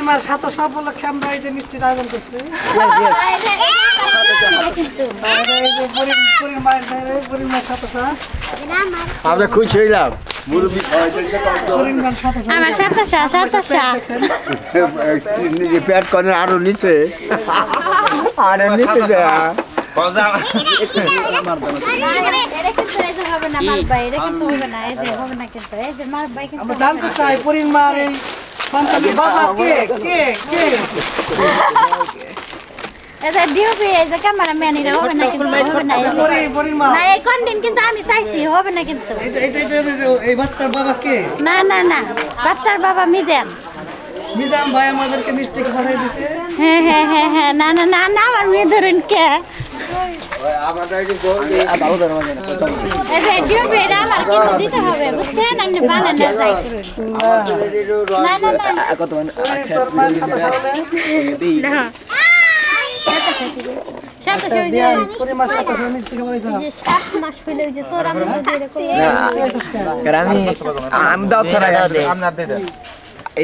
পরিমার সাথে সব উপলক্ষে আমরা এই যে মিষ্টির আয়োজন করছি। পরিমার সাথে আমরা খুশি হইলাম। পেট করে আরো নিচে আরো নিচে আমরা জানতে চাই পরিমার এই সন্তানের বাবা কে কে কে এটা ডিওপি এই যে ক্যামেরাম্যান এর হবে না কিন্তু পরিমা না এই কন্টেন্ট কিন্তু আমি চাইছি হবে না কিন্তু এটা এই বাচ্চার বাবা কে? না না না বাচ্চার বাবা মিজান মিজান ভাই আমাদেরকে মিষ্টি পাঠিয়ে দিয়েছে। হ্যাঁ হ্যাঁ হ্যাঁ হ্যাঁ না না না না আমার মেয়ে ধরেন কে এই যে ডিওপি এটা আমার কিন্তু দিতে হবে বুঝছেন আপনি বানান না যাই করুন না না না কত না পরিমার সাথে মিষ্টি খাওয়াইছা। আমি দাও ছাড়া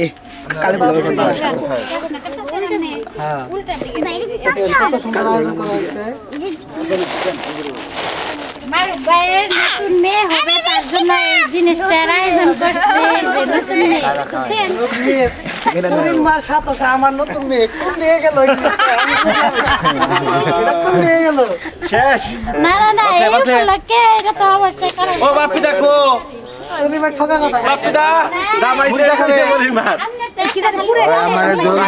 এই কালে বলে কত সুন্দর আয়োজন করা হয়েছে। মারুফ ভাইয়ের নতুন মেয়ে হবে তার জন্য এই জিনিসটার আয়োজন করছে পরিমার সাথে আমার নতুন মেয়ে কোন নিয়ে গেল নিয়ে গেল শেষ। না না না এই উপলক্ষে এটা তো অবশ্যই করা ও বাপি দেখো পরিমার ঠকা কথা বাপি দা জামাইছে খাইছে পরিমাণ আমার জল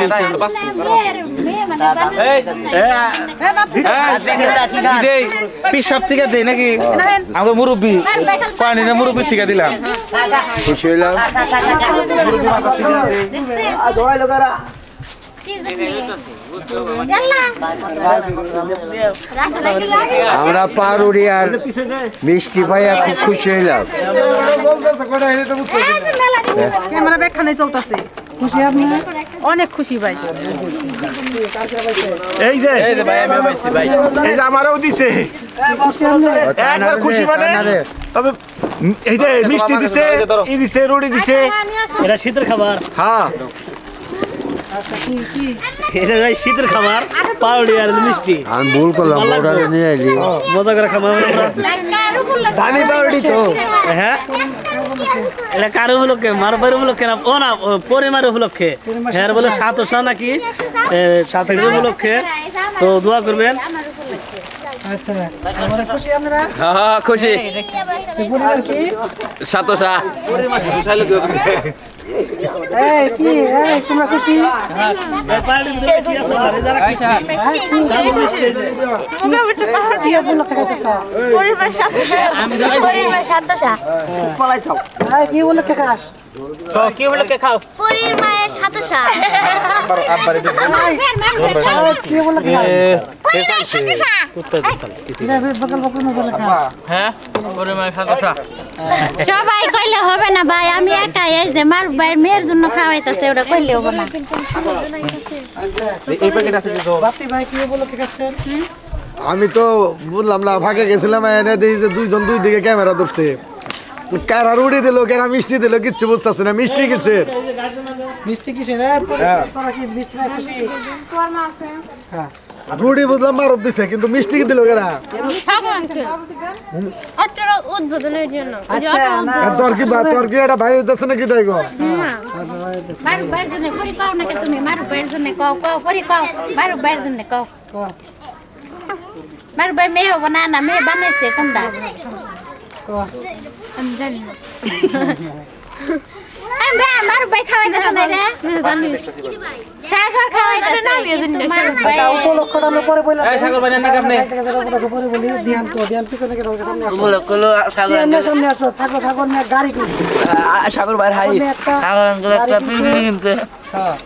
দেই পিসাব থেকে দেই নাকি আমাকে মুরব্বি পানি না মুরব্বি থেকে দিলাম খুশি হইলাম। আমরা পারুরি আর মিষ্টি পাইয়া খুব খুশি হইলাম। ক্যামেরা ব্যাখ্যানে চলতেছে খুশি আপনি? অনেক খুশি ভাই এই যে এই যে আমারও দিছে খুশি আপনি? একবার খুশি মানে তবে এই যে মিষ্টি দিছে ই দিছে রুটি দিছে এটা শীতের খাবার। হ্যাঁ আচ্ছা কি কি এটা ভাই শীতের খাবার পাউডি আর মিষ্টি আমি ভুল করলাম অর্ডার নিয়ে আইলি মজা করে খাবো আমরা। দামি পাউডি তো হ্যাঁ এটা কার উপলক্ষে মারবার উপলক্ষে না ও না পরিমার উপলক্ষে হ্যাঁ বলে সাতশা নাকি সাতের উপলক্ষে তো দোয়া করবেন। আচ্ছা আমরা খুশি আপনারা? হ্যাঁ খুশি পরিবার কি সাতশা এই কি এই তোমরা খুশি? কি বলে খাস? কি উপলক্ষে খাও পরির মায়ের সাতশা কি বলে খাস? হ্যাঁ পরিমাণ সাতশা সবাই কইলে হবে না ভাই আমি একাই এই যে মারুফ ভাইয়ের মেয়ের জন্য খাওয়াইতেছে ওটা কইলে হবে না। বাপি ভাই কি বলে খাচ্ছেন? আমি তো বুঝলাম না ভাগে গেছিলাম এনে দেখি যে দুইজন দুই দিকে ক্যামেরা ধরছে কারা রুটি দিল কারা মিষ্টি দিল কিচ্ছু বুঝতেছে না মিষ্টি কিসের মিষ্টি কিসের? তোরা কি মিষ্টি ভাই খুশি? হ্যাঁ রুটি বুঝলাম মারব দিছে কিন্তু মিষ্টি কি দিল কারা উদ্বোধনের জন্য আচ্ছা না তোর কি এটা ভাই হইতেছে নাকি তাই গো মারুফ ভাইয়ের জন্য পরি পাও না তুমি মারুফ ভাইয়ের জন্য কও কও পরি কও মারুফ ভাইয়ের জন্য কও মারুফ ভাই মেয়ে হবো না না মেয়ে বানাইছে কোনটা আমি জানি না মারুফ ভাই খাওয়াইতেছে না রে সাগর খাওয়াইতেছে না আমি জানি না মারুফ ভাই উপলক্ষটা আমরা পরে বললাম। এই সাগর ভাই না আপনি পরে বলি ধ্যান তো ধ্যান পিছনে থেকে সামনে আসো। কলো সাগর সামনে আসো সাগর নিয়ে গাড়ি কিনছে। সাগর ভাই হাই সাগর আঙ্কেল একটা পিলপিল কিনছে হ্যাঁ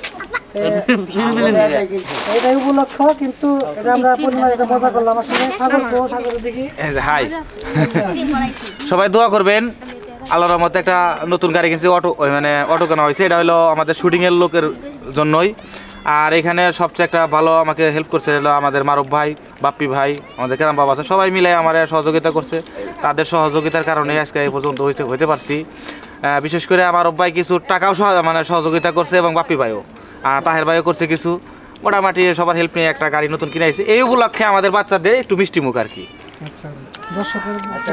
এটাই উপলক্ষ কিন্তু এটা আমরা পরিমাণে এটা মজা করলাম আসলে সাগরের দিকে হাই সবাই দোয়া করবেন আল্লাহর রহমতে একটা নতুন গাড়ি কিনছি মানে অটো কেনা হয়েছে এটা হলো আমাদের শুটিংয়ের লোকের জন্যই আর এখানে সবচেয়ে একটা ভালো আমাকে হেল্প করছে হলো আমাদের মারুফ ভাই বাপ্পি ভাই আমাদের কেরাম বাবা আছে সবাই মিলে আমার সহযোগিতা করছে তাদের সহযোগিতার কারণে আজকে এই পর্যন্ত হইতে পারছি বিশেষ করে আমার ভাই কিছু টাকাও মানে সহযোগিতা করছে এবং বাপ্পি ভাইও আর তাহের ভাইও করছে কিছু, মোটামুটি সবার হেল্প নিয়ে একটা গাড়ি নতুন কিনে আইছে। এই উপলক্ষে আমাদের বাচ্চাদের একটু মিষ্টি মুখ আর কি। আচ্ছা দর্শকের একটা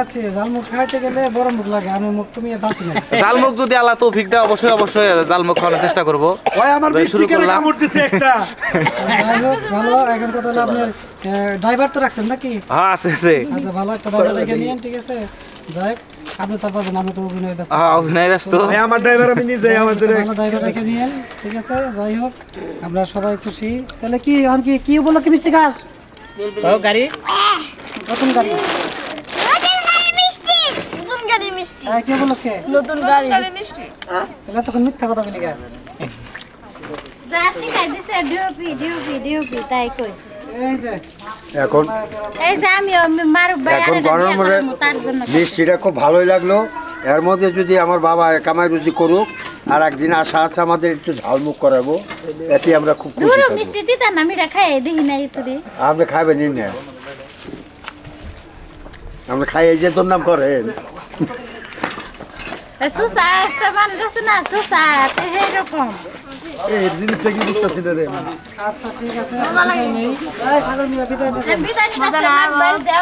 আছে জালমুখ খাইতে গেলে বড় মুখ লাগে, আমি মুখ তুমি দাঁত নাই। জালমুখ যদি আল্লাহ তৌফিক দেয় অবশ্যই অবশ্যই জালমুখ খাওয়ানোর চেষ্টা করবো। ওই আমার মিষ্টি কেন কামড় দিছে একটা। যাই হোক ভালো, এখন কথা হলো আপনার ড্রাইভার তো রাখছেন নাকি? হ্যাঁ আছে আছে। আচ্ছা ভালো একটা ড্রাইভার রেখে নিয়েন, ঠিক আছে? যাই হোক আপনি তার পারবেন, আপনি তো অভিনয় ব্যস্ত। হ্যাঁ অভিনয় ব্যস্ত। ভাই আমার ড্রাইভার আমি নিজে আমার জন্য ভালো ড্রাইভার রেখে নিয়েন, ঠিক আছে? যাই হোক আমরা সবাই খুশি। তাহলে কি এখন কি উপলক্ষে মিষ্টি খাস? গাড়ি নতুন গাড়ি হ্যাঁ, কি উপলক্ষে নতুন গাড়ি মিষ্টি এগুলো তখন মিথ্যা কথা বলি কেন? যা শিখাই দিছে ডিউপি তাই কই। এই যে এখন এই যে আমি মার এখন গরমের তার জন্য মিষ্টিটা খুব ভালোই লাগলো। এর মধ্যে যদি আমার বাবা কামাই রুজি করুক, আর একদিন আশা আছে আমাদের একটু ঝালমুখ করাবো, এটি আমরা খুব খুশি দূর থাকবো। মিষ্টি দিতা না, আমি খাই দেখি নাই তো রে। আপনি খাবেন না, আমরা খাই এই যে তোর নাম করেন। সুসা একটা মানুষ আছে না, সুসা এরকম এই জিনিসটা কি বুঝতেছি না রে। আচ্ছা ঠিক আছে বিদায় নেই। এই সাগর মিয়া বিদায় দেন।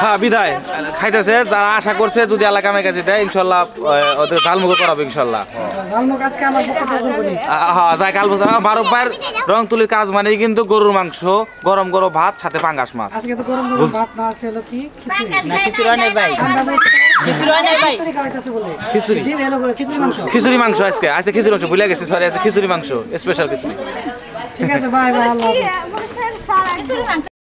হ্যাঁ বিদায় খাইতেছে। যারা আশা করছে যদি আল্লাহ কামাই কাছে দেয় ইনশাল্লাহ ওদের ঝালমুখ করাবো ইনশাল্লাহ। জালমুখ আজকে আমার পক্ষ থেকে করবো। হ্যাঁ যাই কাল মারুফ ভাইয়ের রং তুলির কাজ মানে কিন্তু গরুর মাংস, গরম গরম ভাত, সাথে পাঙ্গাস মাছ। আজকে তো গরম গরম ভাত না আছে, হলো কি খিচুড়ি। খাওয়াইতেছে বলে খিচুড়ি ডিম এলো খিচুড়ি মাংস। খিচুড়ি মাংস আজকে আছে, খিচুড়ি মাংস ভুলে গেছি, সরি আছে খিচুড়ি মাংস, স্পেশাল খিচুড়ি। ঠিক আছে বাই বাই, আল্লাহ হাফেজ।